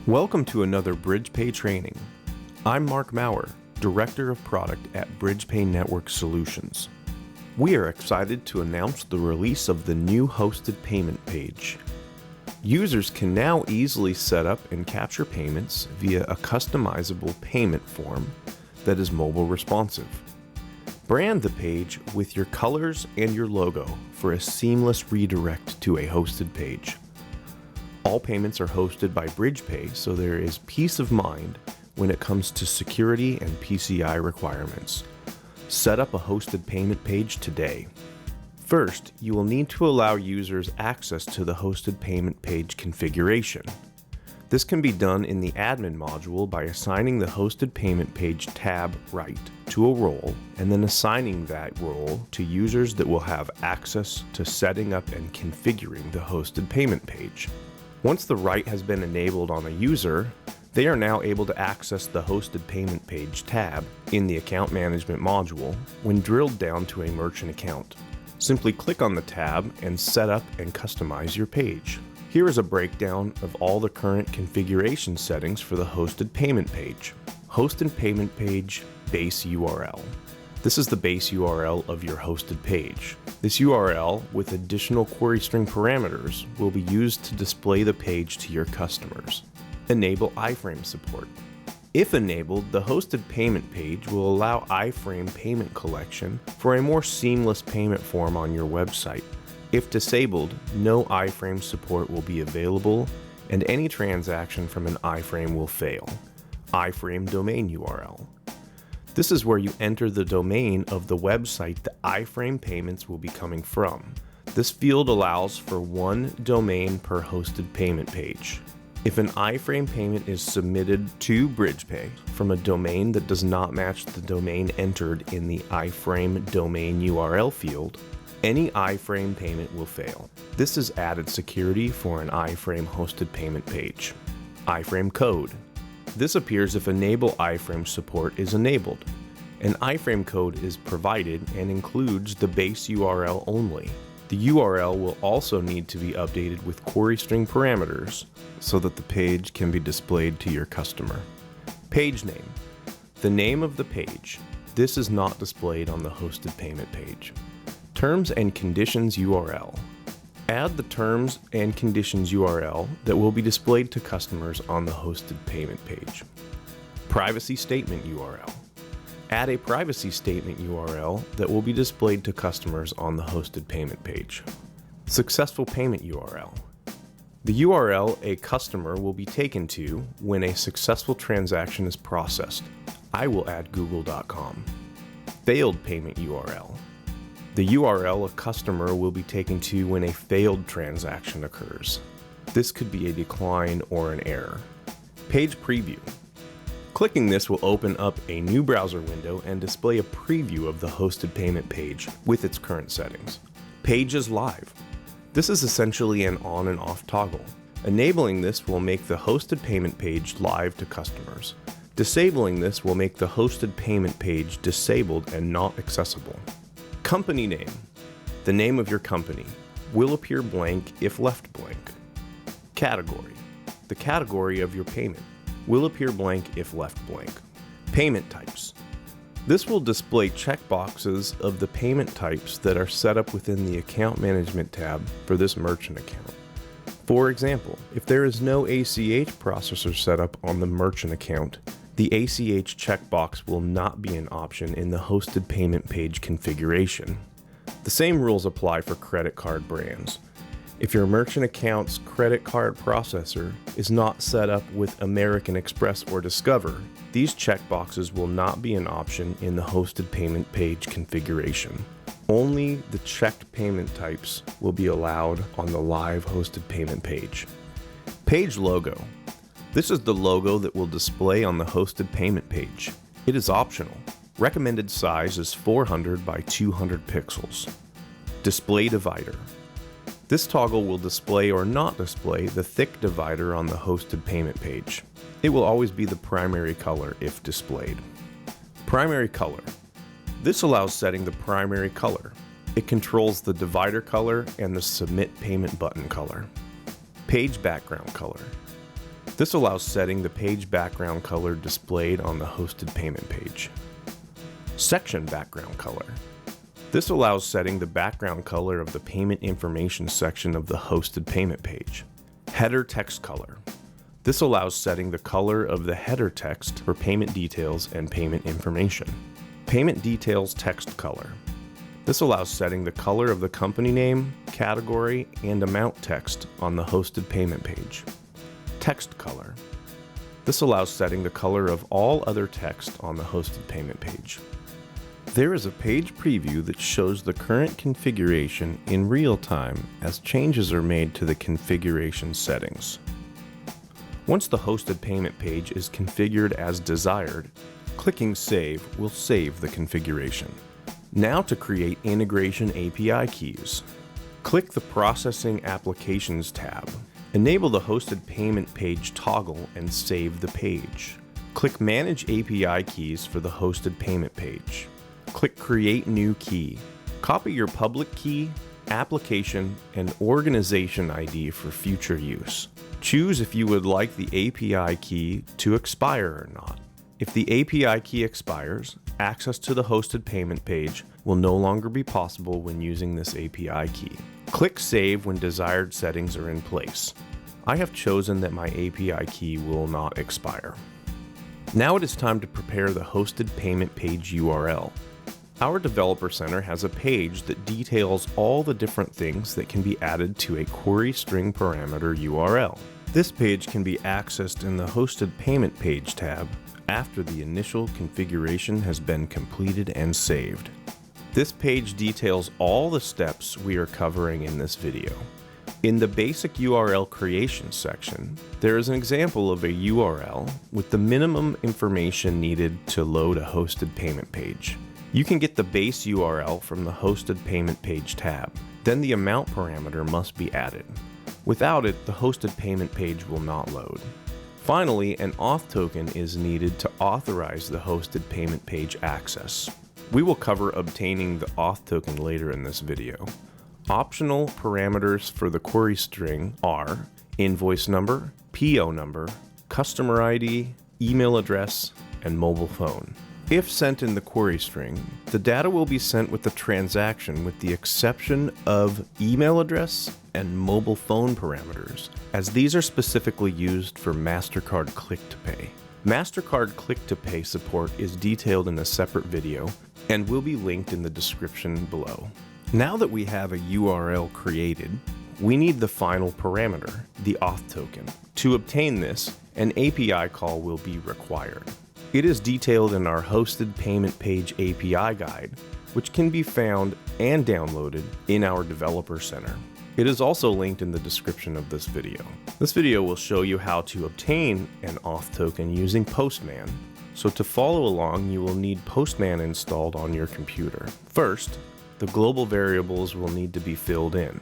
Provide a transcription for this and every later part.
Welcome to another BridgePay Training. I'm Mark Maurer, Director of Product at BridgePay Network Solutions. We are excited to announce the release of the new hosted payment page. Users can now easily set up and capture payments via a customizable payment form that is mobile responsive. Brand the page with your colors and your logo for a seamless redirect to a hosted page. All payments are hosted by BridgePay, so there is peace of mind when it comes to security and PCI requirements. Set up a hosted payment page today. First, you will need to allow users access to the hosted payment page configuration. This can be done in the admin module by assigning the hosted payment page tab right to a role and then assigning that role to users that will have access to setting up and configuring the hosted payment page. Once the right has been enabled on a user, they are now able to access the hosted payment page tab in the account management module when drilled down to a merchant account. Simply click on the tab and set up and customize your page. Here is a breakdown of all the current configuration settings for the hosted payment page. Hosted payment page base URL. This is the base URL of your hosted page. This URL with additional query string parameters will be used to display the page to your customers. Enable iframe support. If enabled, the hosted payment page will allow iframe payment collection for a more seamless payment form on your website. If disabled, no iframe support will be available and any transaction from an iframe will fail. Iframe domain URL. This is where you enter the domain of the website the iframe payments will be coming from. This field allows for one domain per hosted payment page. If an iframe payment is submitted to BridgePay from a domain that does not match the domain entered in the iframe domain URL field, any iframe payment will fail. This is added security for an iframe hosted payment page. Iframe code. This appears if enable iframe support is enabled. An iframe code is provided and includes the base URL only. The URL will also need to be updated with query string parameters so that the page can be displayed to your customer. Page name. The name of the page. This is not displayed on the hosted payment page. Terms and conditions URL. Add the terms and conditions URL that will be displayed to customers on the hosted payment page. Privacy statement URL. Add a privacy statement URL that will be displayed to customers on the hosted payment page. Successful payment URL. The URL a customer will be taken to when a successful transaction is processed. I will add google.com. Failed payment URL. The URL a customer will be taken to when a failed transaction occurs. This could be a decline or an error. Page preview. Clicking this will open up a new browser window and display a preview of the hosted payment page with its current settings. Page is live. This is essentially an on and off toggle. Enabling this will make the hosted payment page live to customers. Disabling this will make the hosted payment page disabled and not accessible. Company name. The name of your company will appear blank if left blank. Category. The category of your payment will appear blank if left blank. Payment types. This will display checkboxes of the payment types that are set up within the account management tab for this merchant account. For example, if there is no ACH processor set up on the merchant account, the ACH checkbox will not be an option in the hosted payment page configuration. The same rules apply for credit card brands. If your merchant account's credit card processor is not set up with American Express or Discover, these checkboxes will not be an option in the hosted payment page configuration. Only the checked payment types will be allowed on the live hosted payment page. Page logo. This is the logo that will display on the hosted payment page. It is optional. Recommended size is 400 by 200 pixels. Display divider. This toggle will display or not display the thick divider on the hosted payment page. It will always be the primary color if displayed. Primary color. This allows setting the primary color. It controls the divider color and the submit payment button color. Page background color. This allows setting the page background color displayed on the hosted payment page. Section background color. This allows setting the background color of the payment information section of the hosted payment page. Header text color. This allows setting the color of the header text for payment details and payment information. Payment details text color. This allows setting the color of the company name, category, and amount text on the hosted payment page. Text color. This allows setting the color of all other text on the hosted payment page. There is a page preview that shows the current configuration in real time as changes are made to the configuration settings. Once the hosted payment page is configured as desired, clicking Save will save the configuration. Now to create integration API keys. Click the Processing Applications tab. Enable the hosted payment page toggle and save the page. Click Manage API Keys for the hosted payment page. Click Create New Key. Copy your public key, application, and organization ID for future use. Choose if you would like the API key to expire or not. If the API key expires, access to the hosted payment page will no longer be possible when using this API key. Click Save when desired settings are in place. I have chosen that my API key will not expire. Now it is time to prepare the hosted payment page URL. Our Developer Center has a page that details all the different things that can be added to a query string parameter URL. This page can be accessed in the Hosted Payment Page tab after the initial configuration has been completed and saved. This page details all the steps we are covering in this video. In the basic URL creation section, there is an example of a URL with the minimum information needed to load a hosted payment page. You can get the base URL from the Hosted Payment Page tab. Then the amount parameter must be added. Without it, the hosted payment page will not load. Finally, an auth token is needed to authorize the hosted payment page access. We will cover obtaining the auth token later in this video. Optional parameters for the query string are invoice number, PO number, customer ID, email address, and mobile phone. If sent in the query string, the data will be sent with the transaction with the exception of email address and mobile phone parameters, as these are specifically used for MasterCard Click to Pay. MasterCard Click to Pay support is detailed in a separate video and will be linked in the description below. Now that we have a URL created, we need the final parameter, the auth token. To obtain this, an API call will be required. It is detailed in our Hosted Payment Page API guide, which can be found and downloaded in our Developer Center. It is also linked in the description of this video. This video will show you how to obtain an auth token using Postman. So to follow along, you will need Postman installed on your computer. First, the global variables will need to be filled in.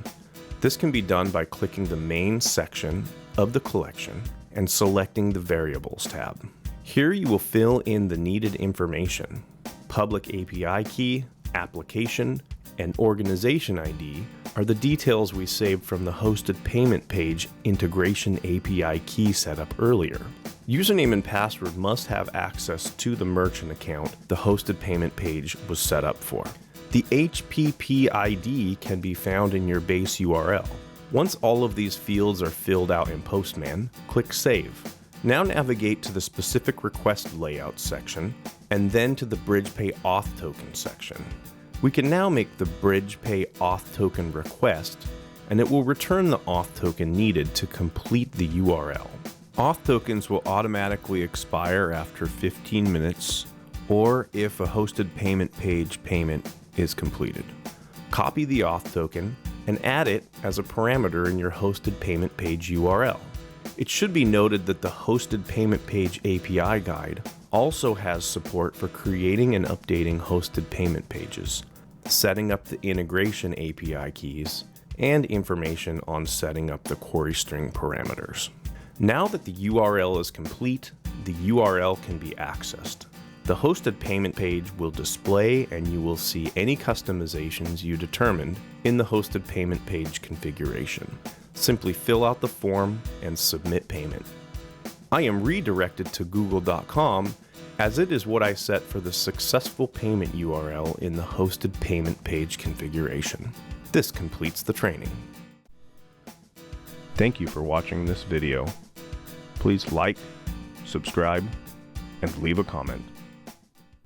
This can be done by clicking the main section of the collection and selecting the Variables tab. Here you will fill in the needed information. Public API key, application, and organization ID are the details we saved from the hosted payment page integration API key setup earlier. Username and password must have access to the merchant account the hosted payment page was set up for. The HPP ID can be found in your base URL. Once all of these fields are filled out in Postman, click Save. Now navigate to the specific request layout section and then to the BridgePay auth token section. We can now make the BridgePay auth token request and it will return the auth token needed to complete the URL. Auth tokens will automatically expire after 15 minutes or if a hosted payment page payment is completed. Copy the auth token and add it as a parameter in your hosted payment page URL. It should be noted that the Hosted Payment Page API guide also has support for creating and updating hosted payment pages, setting up the integration API keys, and information on setting up the query string parameters. Now that the URL is complete, the URL can be accessed. The hosted payment page will display and you will see any customizations you determined in the hosted payment page configuration. Simply fill out the form and submit payment. I am redirected to google.com as it is what I set for the successful payment URL in the hosted payment page configuration. This completes the training. Thank you for watching this video. Please like, subscribe, and leave a comment.